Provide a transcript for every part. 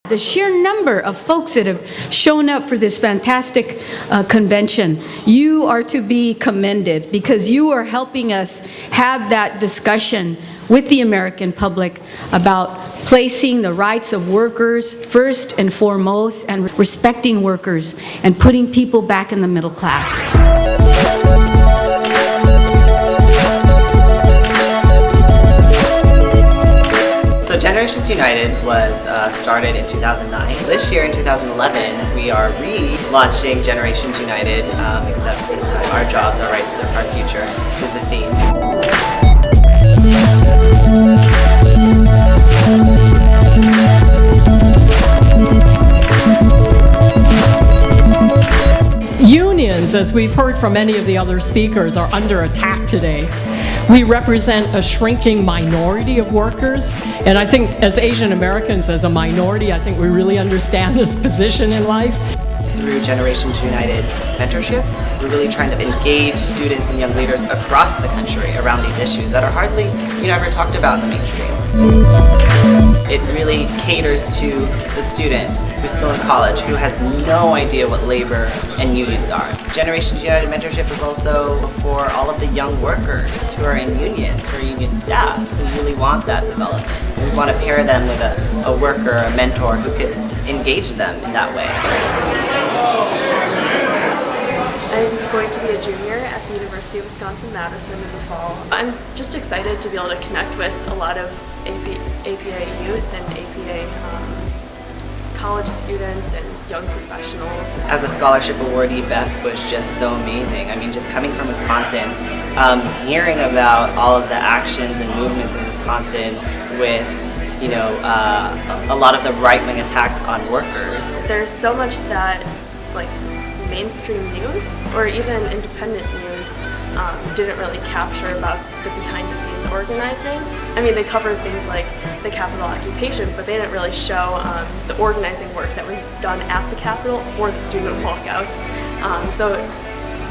The sheer number of folks that have shown up for this fantastic convention, you are to be commended because you are helping us have that discussion with the American public about placing the rights of workers first and foremost and respecting workers and putting people back in the middle class. So Generations United was started in 2009. This year in 2011, we are relaunching Generations United, except this time our jobs, our rights, our future is the theme. Unions, as we've heard from many of the other speakers, are under attack today. We represent a shrinking minority of workers, and I think as Asian Americans, as a minority, I think we really understand this position in life. Through Generations United Mentorship, we're really trying to engage students and young leaders across the country around these issues that are hardly, ever talked about in the mainstream. It really caters to the student who's still in college, who has no idea what labor and unions are. Generations United Mentorship is also for all of the young workers who are in unions, who are union staff, who really want that development. We want to pair them with a worker, a mentor who could engage them in that way. I'm going to be a junior at the University of Wisconsin-Madison in the fall. I'm just excited to be able to connect with a lot of APA youth and APA college students and young professionals. As a scholarship awardee, Beth was just so amazing. I mean, just coming from Wisconsin, hearing about all of the actions and movements in Wisconsin with a lot of the right-wing attack on workers. There's so much that mainstream news or even independent news didn't really capture about the behind-the-scenes organizing. I mean, they covered things like the Capitol occupation, but they didn't really show the organizing work that was done at the Capitol for the student walkouts. So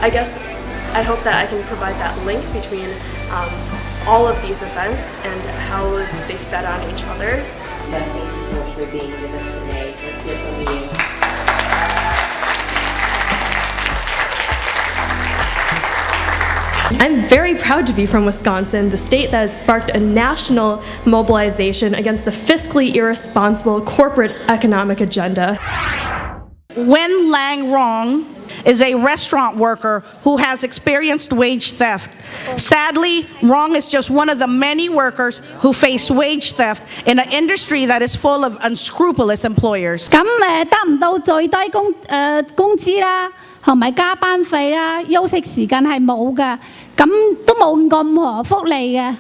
I hope that I can provide that link between all of these events and how they fed on each other. Thank you so much for being with us today. Let's hear from you. I'm very proud to be from Wisconsin, the state that has sparked a national mobilization against the fiscally irresponsible corporate economic agenda. Wen Lang Rong is a restaurant worker who has experienced wage theft. Sadly, Rong is just one of the many workers who face wage theft in an industry that is full of unscrupulous employers. 咁得唔到最低工資啦，同埋加班費啦，休息時間係冇嘅，咁都冇任何福利嘅。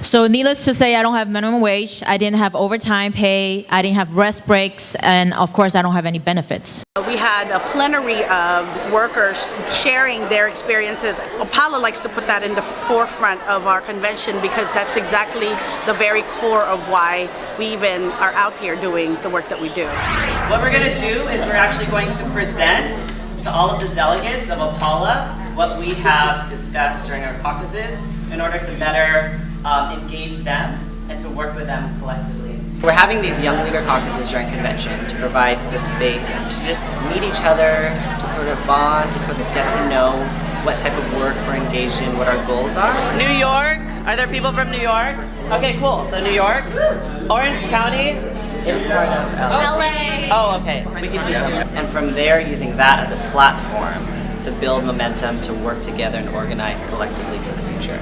So needless to say, I don't have minimum wage, I didn't have overtime pay, I didn't have rest breaks, and of course I don't have any benefits. We had a plenary of workers sharing their experiences. APALA likes to put that in the forefront of our convention because that's exactly the very core of why we even are out here doing the work that we do. What we're going to do is we're actually going to present to all of the delegates of APALA what we have discussed during our caucuses in order to better engage them and to work with them collectively. We're having these Young Leader Caucuses during convention to provide the space to just meet each other, to sort of bond, to sort of get to know what type of work we're engaged in, what our goals are. New York? Are there people from New York? Okay, cool. So New York, Orange County, is part of LA. Oh, okay. We can do that. And from there, using that as a platform to build momentum, to work together and organize collectively for the future.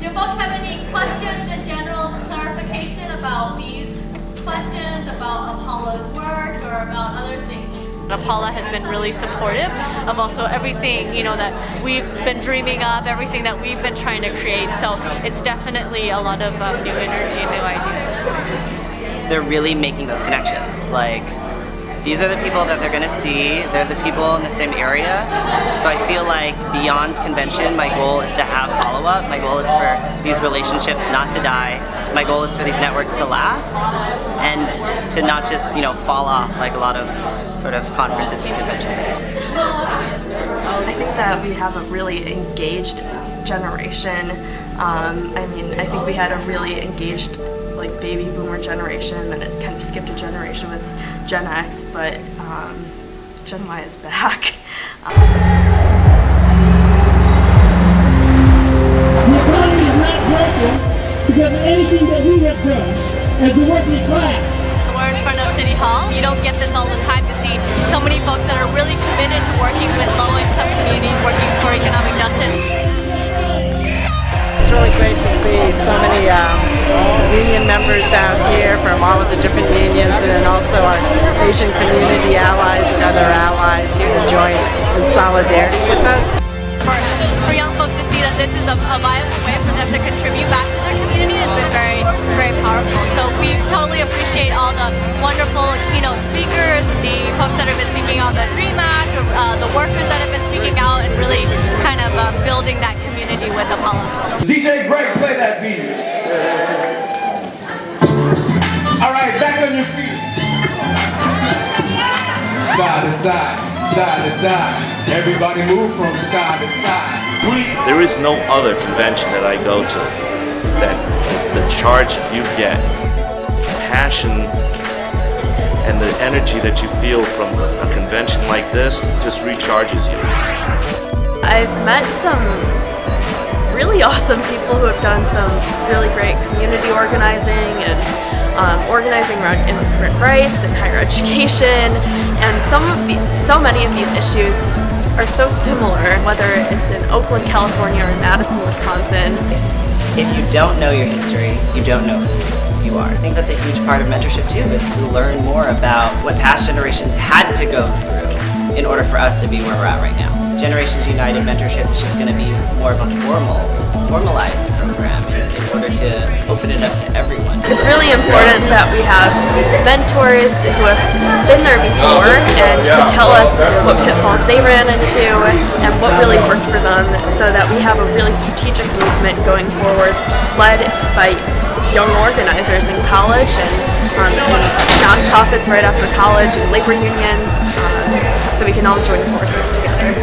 Do folks have any questions in general, clarification about these questions, about APALA's work or about other things? APALA has been really supportive of also everything, that we've been dreaming up, everything that we've been trying to create. So it's definitely a lot of new energy and new ideas. They're really making those connections. These are the people that they're going to see. They're the people in the same area. So I feel like beyond convention, my goal is to have follow-up. My goal is for these relationships not to die. My goal is for these networks to last and to not just, fall off like a lot of sort of conferences and conventions. I think that we have a really engaged generation. I think we had a really engaged like baby boomer generation, and it kind of skipped a generation with Gen X, but Gen Y is back. The economy is not broken because of anything that we have done as the working class. We're in front of City Hall. You don't get this all the time to see so many folks that are really committed to working with low-income communities, working for economic justice. It's really great to see so many union members out here from all of the different unions, and then also our Asian community allies and other allies here to join in solidarity with us. For young folks to see that this is a viable way for them to contribute back to their community has been very, very powerful. So we totally appreciate all the wonderful keynote speakers, the folks that have been speaking on the DREAM Act, or, the workers that have been speaking out and really kind of building that community with APALA. DJ Greg, play that beat. All right, back on your feet. Side to side, side to side. Everybody move from side to side. There is no other convention that I go to that the charge you get, passion, and the energy that you feel from a convention like this just recharges you. I've met some really awesome people who have done some really great community organizing and organizing around immigrant rights and higher education, and so many of these issues are so similar, whether it's in Oakland, California, or Madison, Wisconsin. If you don't know your history, you don't know who you are. I think that's a huge part of mentorship too, is to learn more about what past generations had to go through in order for us to be where we're at right now. Generations United Mentorship is just going to be more of a formalized program in order to open it up to everyone. It's really important that we have mentors who have been there before and can tell us what pitfalls they ran into and what really worked for them, so that we have a really strategic movement going forward led by young organizers in college and nonprofits right after college and labor unions, so we can all join forces together.